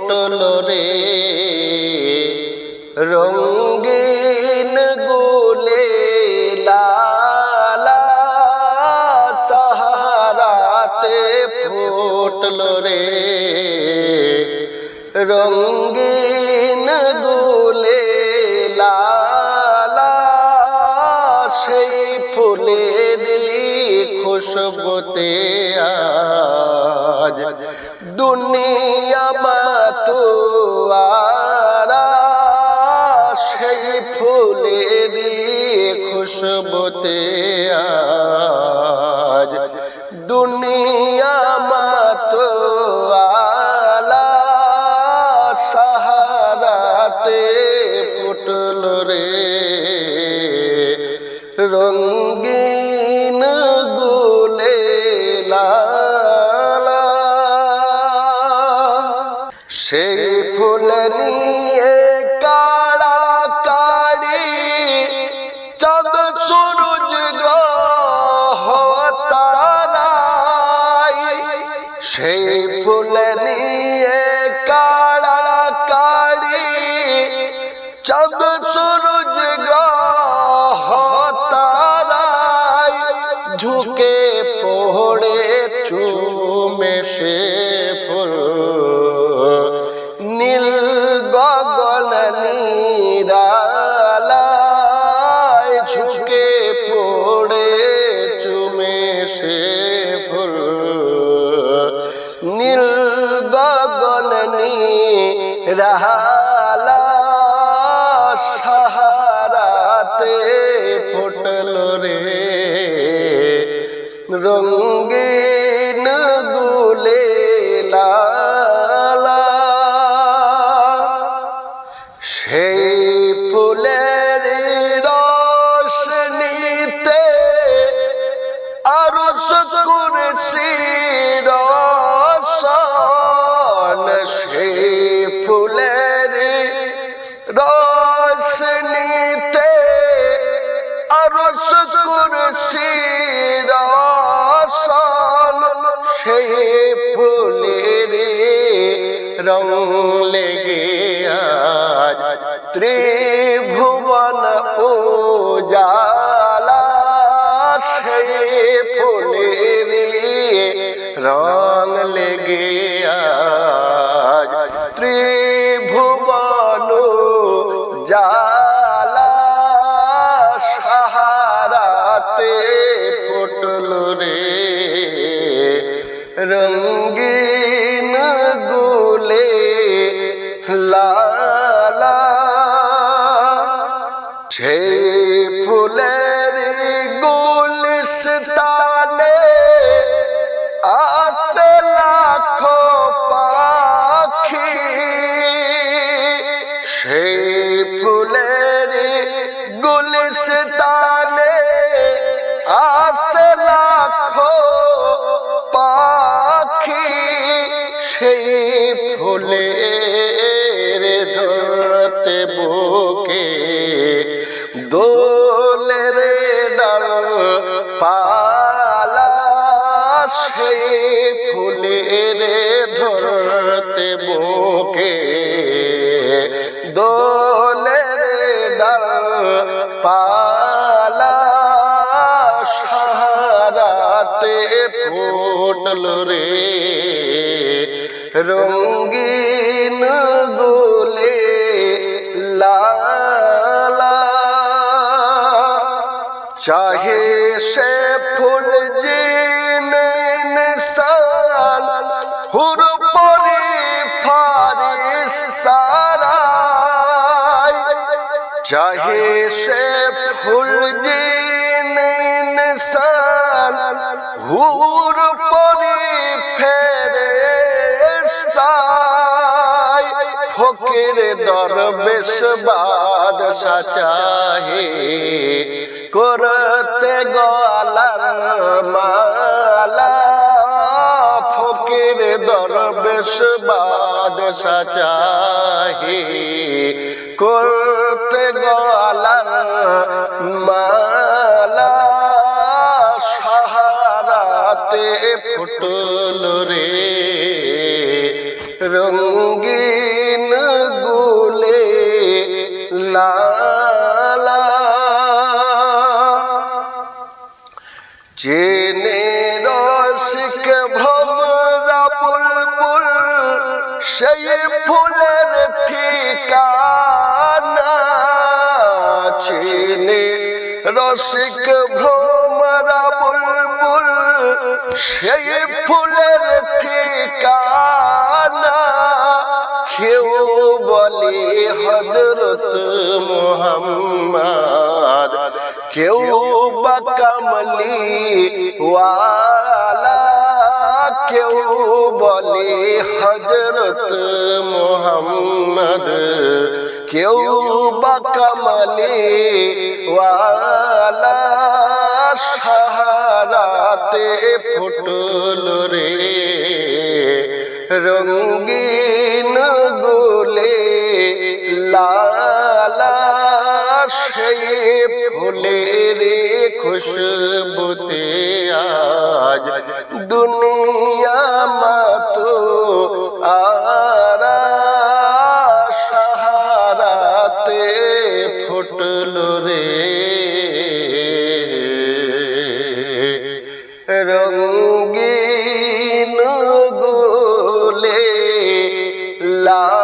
ফুটল রে রঙিন গুলে লালা সাহারাতে ফুটল রে রঙিন গুলে লালা সেই ফুলেরই খুশবুতে আজ দুনিয়া মাতোয়ারা সেই ফুলেরই খুশবুতে আজ দুনিয়া মাতোয়ারা সাহারাতে ফুটল রে রঙিন গুলে লালা সেই ফুল নিয়ে কাড়াকাড়ি চাঁদ সূরজ গ্রহ তারাই সেই ফুল নিয়ে কাড়াকাড়ি চাঁদ সূরজ গ্রহ তারাই ঝুঁকে পড়ে চুমে সে ফুল নীল গগন নিরালায় ঝুঁকে পড়ে চুমে সে ফুল নীল গগন নিরালা সাহারাতে ফুটল রে রঙিন গুলে লালা সেই ফুলের রস নিতে আরশ কুরসি রসন সেই ফুলের রস নিতে আরশ কুরসি রসন সেই ফুলের রং লেগে আজ ত্রিভুবন উজালা সেই ফুলের রং লেগে আজ ত্রিভুবন উজালা সাহারাতে ফুটল রে রঙিন গুলে লালা সেই ফুলের গুলিস্তানে আসে লাখো পাখি সেই ফুলের গুলিস্তানে আসে লাখো পাখি সেই ফুলের ধরতে বুকে দোলে রে ডাল পালা সেই ফুলের ধরতে বুকে দোলে রে ডাল পালা সাহারাতে ফুটল রে রঙিন গুলে লালা চাহে সে ফুল জিন ইনসান হুর পরি ফারিস্তারা চাহে সে ফুল জিন ইনসান হুর পরি ফেরেশতা ফকির দরবেশ বাদশা চাহে করতে গলার মালা ফকির দরবেশ বাদশা চাহে করতে গলার মালা সাহারাতে ফুটল রে রঙিন ভ্রমরা বুলবুল সেই ফুলের ঠিকানা চিনে রসিক ভ্রমরা বুলবুল সেই ফুলের ঠিকানা কেউ বলে হযরত মুহাম্মদ কেউ বা কামলি ওয়ালা কেউ বলে হযরত মুহাম্মদ কেউ বা কামলি ওয়ালা সাহারাতে ফুটল রে রঙিন গুলে লালা সেই ফুলের খুশবুতে আজ দুনিয়া মাতো আরা সাহারাতে ফুটল রে রঙিন গুলে লা